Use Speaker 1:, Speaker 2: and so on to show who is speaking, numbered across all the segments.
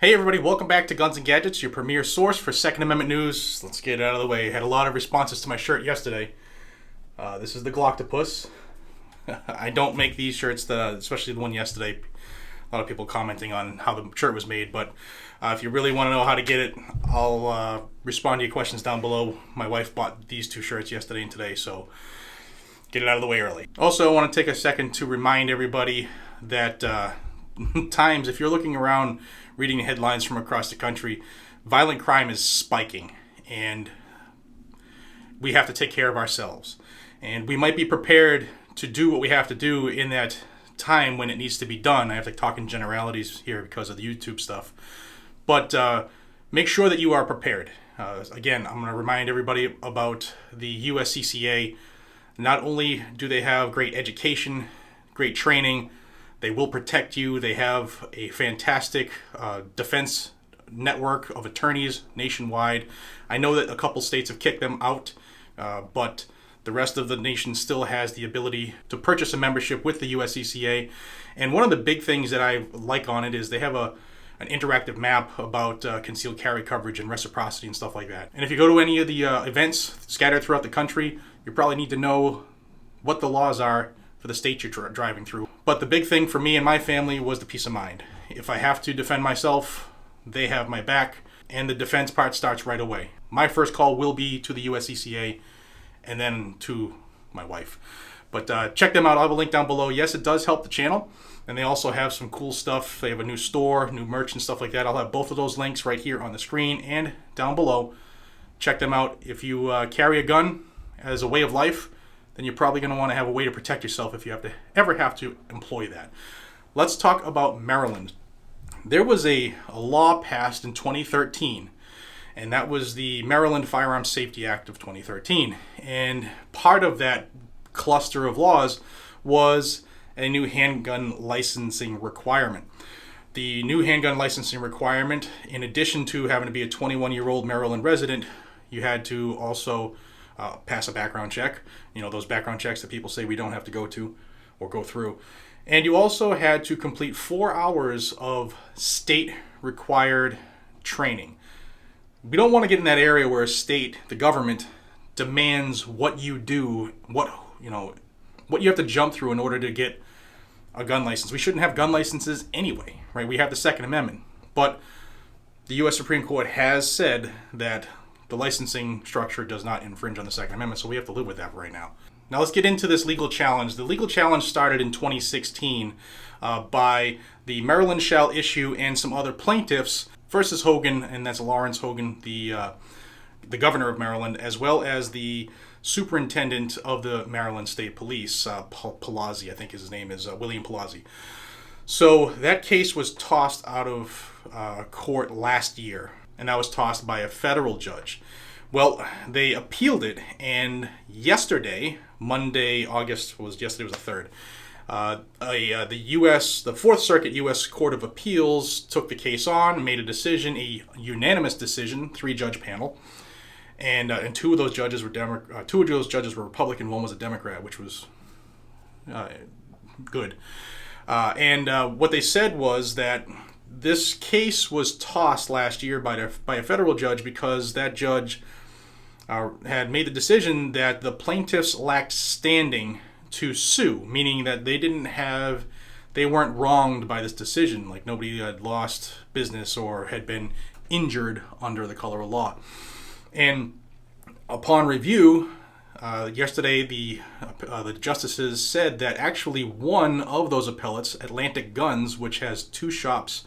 Speaker 1: Hey everybody, welcome back to Guns and Gadgets, your premier source for Second Amendment news. Let's get it out of the way. Had a lot of responses to my shirt yesterday. This is the Gloctopus. I don't make these shirts, especially the one yesterday. A lot of people commenting on how the shirt was made, but if you really want to know how to get it, I'll respond to your questions down below. My wife bought these two shirts yesterday and today, so get it out of the way early. Also, I want to take a second to remind everybody that times, if you're looking around reading headlines from across the country, violent crime is spiking, and we have to take care of ourselves. And we might be prepared to do what we have to do in that time when it needs to be done. I have to talk in generalities here because of the YouTube stuff. But make sure that you are prepared. Again, I'm going to remind everybody about the USCCA. Not only do they have great education, great training, they will protect you. They have a fantastic defense network of attorneys nationwide. I know that a couple states have kicked them out, but the rest of the nation still has the ability to purchase a membership with the USCCA. And one of the big things that I like on it is they have an interactive map about concealed carry coverage and reciprocity and stuff like that. And if you go to any of the events scattered throughout the country, you probably need to know what the laws are for the state you're driving through. But the big thing for me and my family was the peace of mind. If I have to defend myself, they have my back, and the defense part starts right away. My first call will be to the USCCA and then to my wife. But check them out. I'll have a link down below. Yes, it does help the channel, and they also have some cool stuff. They have a new store, new merch and stuff like that. I'll have both of those links right here on the screen and down below. Check them out. If you carry a gun as a way of life, then you're probably going to want to have a way to protect yourself if you ever have to employ that. Let's talk about Maryland. There was a law passed in 2013, and that was the Maryland Firearms Safety Act of 2013. And part of that cluster of laws was a new handgun licensing requirement. The new handgun licensing requirement, in addition to having to be a 21-year-old Maryland resident, you had to also pass a background check. You know, those background checks that people say we don't have to go to or go through. And you also had to complete 4 hours of state-required training. We don't want to get in that area where a state, the government, demands what you do, what you have to jump through in order to get a gun license. We shouldn't have gun licenses anyway, right? We have the Second Amendment. But the U.S. Supreme Court has said that the licensing structure does not infringe on the Second Amendment, so we have to live with that right now. Now let's get into this legal challenge. The legal challenge started in 2016 by the Maryland Shall Issue and some other plaintiffs versus Hogan, and that's Lawrence Hogan, the governor of Maryland, as well as the superintendent of the Maryland State Police, Palazzi, I think his name is William Palazzi. So that case was tossed out of court last year, and that was tossed by a federal judge. Well, they appealed it, and yesterday, Monday, yesterday was the 3rd, the Fourth Circuit U.S. Court of Appeals took the case on, made a decision, a unanimous decision, 3-judge panel, and two of those judges were Republican, one was a Democrat, which was good. And what they said was that this case was tossed last year by a federal judge because that judge had made the decision that the plaintiffs lacked standing to sue, meaning that they weren't wronged by this decision, like nobody had lost business or had been injured under the color of law. And upon review, yesterday the justices said that actually one of those appellates, Atlantic Guns, which has 2 shops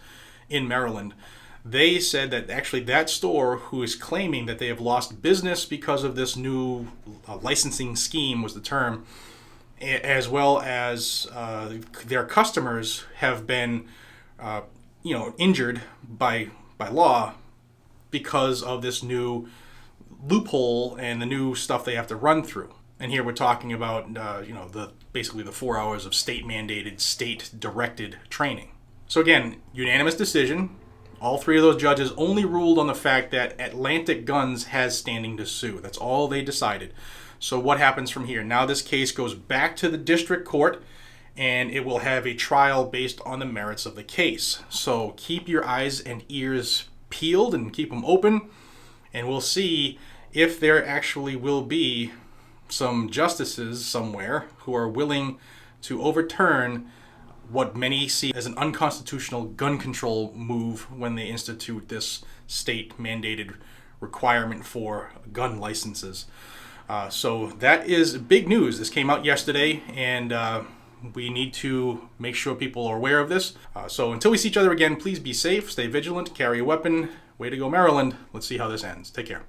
Speaker 1: in Maryland, they said that actually that store, who is claiming that they have lost business because of this new licensing scheme, was the term, as well as their customers have been injured by law because of this new loophole and the new stuff they have to run through. And here we're talking about basically the 4 hours of state-mandated, state-directed training. So again, unanimous decision. All 3 of those judges only ruled on the fact that Atlantic Guns has standing to sue. That's all they decided. So what happens from here? Now this case goes back to the district court, and it will have a trial based on the merits of the case. So keep your eyes and ears peeled and keep them open, and we'll see if there actually will be some justices somewhere who are willing to overturn what many see as an unconstitutional gun control move when they institute this state mandated requirement for gun licenses. So that is big news. This came out yesterday, and we need to make sure people are aware of this. So until we see each other again, please be safe, stay vigilant, carry a weapon. Way to go, Maryland. Let's see how this ends. Take care.